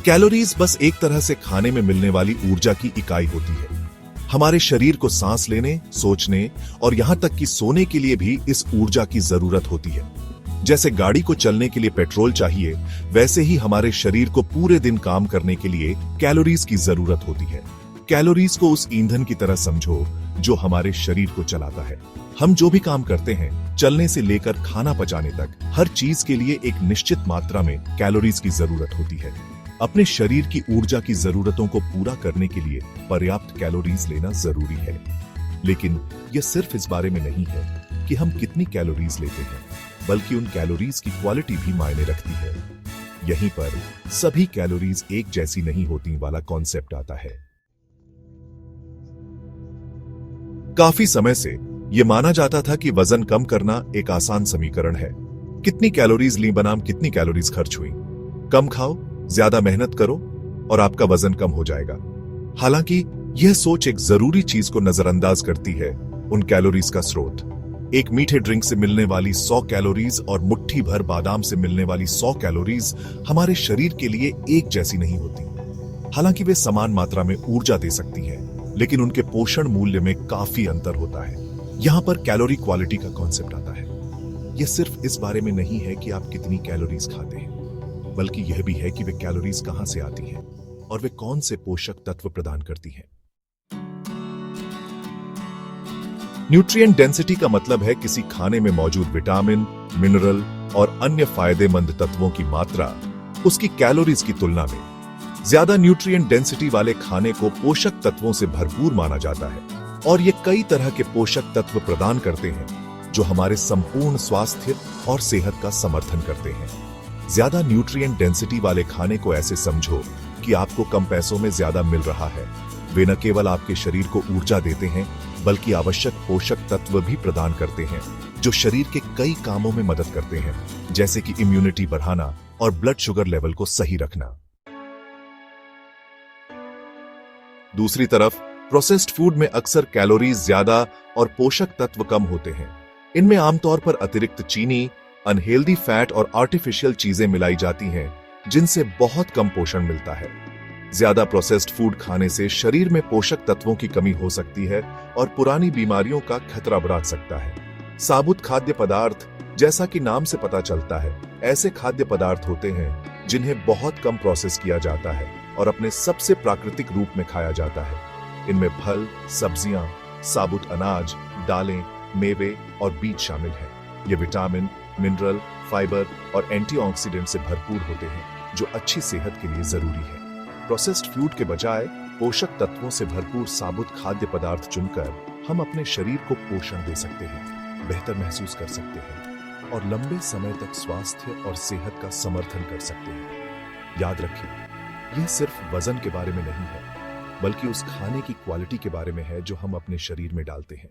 Calories बस एक तरह से खाने में मिलने वाली ऊर्जा की इकाई होती है। हमारे शरीर को सांस लेने, सोचने और यहां तक कि सोने के लिए भी इस ऊर्जा की जरूरत होती है। जैसे गाड़ी को चलने के लिए पेट्रोल चाहिए, वैसे ही हमारे शरीर को पूरे दिन काम करने के लिए कैलोरीज की जरूरत होती है। कैलोरीज को उस ईंधन की तरह समझो जो हमारे शरीर को चलाता है। हम जो भी काम करते हैं, चलने से लेकर खाना पचाने तक, हर चीज के लिए एक निश्चित मात्रा में कैलोरीज की जरूरत होती है। अपने शरीर की ऊर्जा की जरूरतों को पूरा करने के लिए पर्याप्त कैलोरीज लेना जरूरी है। लेकिन यह सिर्फ इस बारे में नहीं है कि हम कितनी कैलोरीज लेते हैं, बल्कि उन कैलोरीज की क्वालिटी भी मायने रखती है। यहीं पर सभी कैलोरीज एक जैसी नहीं होती वाला कॉन्सेप्ट आता है। काफी समय से यह माना जाता था कि वजन कम करना एक आसान समीकरण है। कितनी कैलोरीज ली बनाम कितनी कैलोरीज खर्च हुई। कम खाओ, ज्यादा मेहनत करो और आपका वजन कम हो जाएगा। हालांकि यह सोच एक जरूरी चीज को नजरअंदाज करती है, उन कैलोरीज का स्रोत। एक मीठे ड्रिंक से मिलने वाली 100 कैलोरीज और मुट्ठी भर बादाम से मिलने वाली 100 कैलोरीज हमारे शरीर के लिए एक जैसी नहीं होती। हालांकि वे समान मात्रा में ऊर्जा दे सकती हैं, लेकिन उनके पोषण मूल्य में काफी अंतर होता है। यहां पर कैलोरी क्वालिटी का कॉन्सेप्ट आता है। यह सिर्फ इस बारे में नहीं है कि आप कितनी कैलोरीज खाते हैं, बल्कि यह भी है कि वे कैलोरीज कहां से आती हैं और वे कौन से पोषक तत्व प्रदान करती हैं। न्यूट्रिएंट डेंसिटी का मतलब है किसी खाने में मौजूद विटामिन, मिनरल और अन्य फायदेमंद तत्वों की मात्रा उसकी कैलोरीज की तुलना में। ज्यादा न्यूट्रिएंट डेंसिटी वाले खाने को पोषक तत्वों से भरपूर माना जाता है और ये कई तरह के पोषक तत्व प्रदान करते हैं जो हमारे संपूर्ण स्वास्थ्य और सेहत का समर्थन करते हैं। ज्यादा न्यूट्रिएंट डेंसिटी वाले खाने को ऐसे समझो कि आपको कम पैसों में ज्यादा मिल रहा है। वे न केवल आपके शरीर को ऊर्जा देते हैं, बल्कि आवश्यक पोषक तत्व भी प्रदान करते हैं जो शरीर के कई कामों में मदद करते हैं, जैसे कि इम्यूनिटी बढ़ाना और ब्लड शुगर लेवल को सही रखना। दूसरी तरफ प्रोसेस्ड फूड में अक्सर कैलोरीज ज्यादा और पोषक तत्व कम होते हैं। इनमें आमतौर पर अतिरिक्त चीनी, अनहेल्दी फैट और आर्टिफिशियल चीजें मिलाई जाती हैं, जिनसे बहुत कम पोषण मिलता है। ज्यादा प्रोसेस्ड फूड खाने से शरीर में पोषक तत्वों की कमी हो सकती है और पुरानी बीमारियों का खतरा बढ़ सकता है। साबुत खाद्य पदार्थ, जैसा कि नाम से पता चलता है, ऐसे खाद्य पदार्थ होते हैं जिन्हें बहुत कम प्रोसेस किया जाता है और अपने सबसे प्राकृतिक रूप में खाया जाता है। इनमें फल, सब्जियां, साबुत अनाज, दालें, मेवे और बीज शामिल हैं। ये विटामिन, मिनरल, फाइबर और एंटीऑक्सीडेंट से भरपूर होते हैं, जो अच्छी सेहत के लिए जरूरी है। प्रोसेस्ड फूड के बजाय पोषक तत्वों से भरपूर साबुत खाद्य पदार्थ चुनकर हम अपने शरीर को पोषण दे सकते हैं, बेहतर महसूस कर सकते हैं और लंबे समय तक स्वास्थ्य और सेहत का समर्थन कर सकते हैं। याद रखिए, यह सिर्फ वजन के बारे में नहीं है, बल्कि उस खाने की क्वालिटी के बारे में है जो हम अपने शरीर में डालते हैं।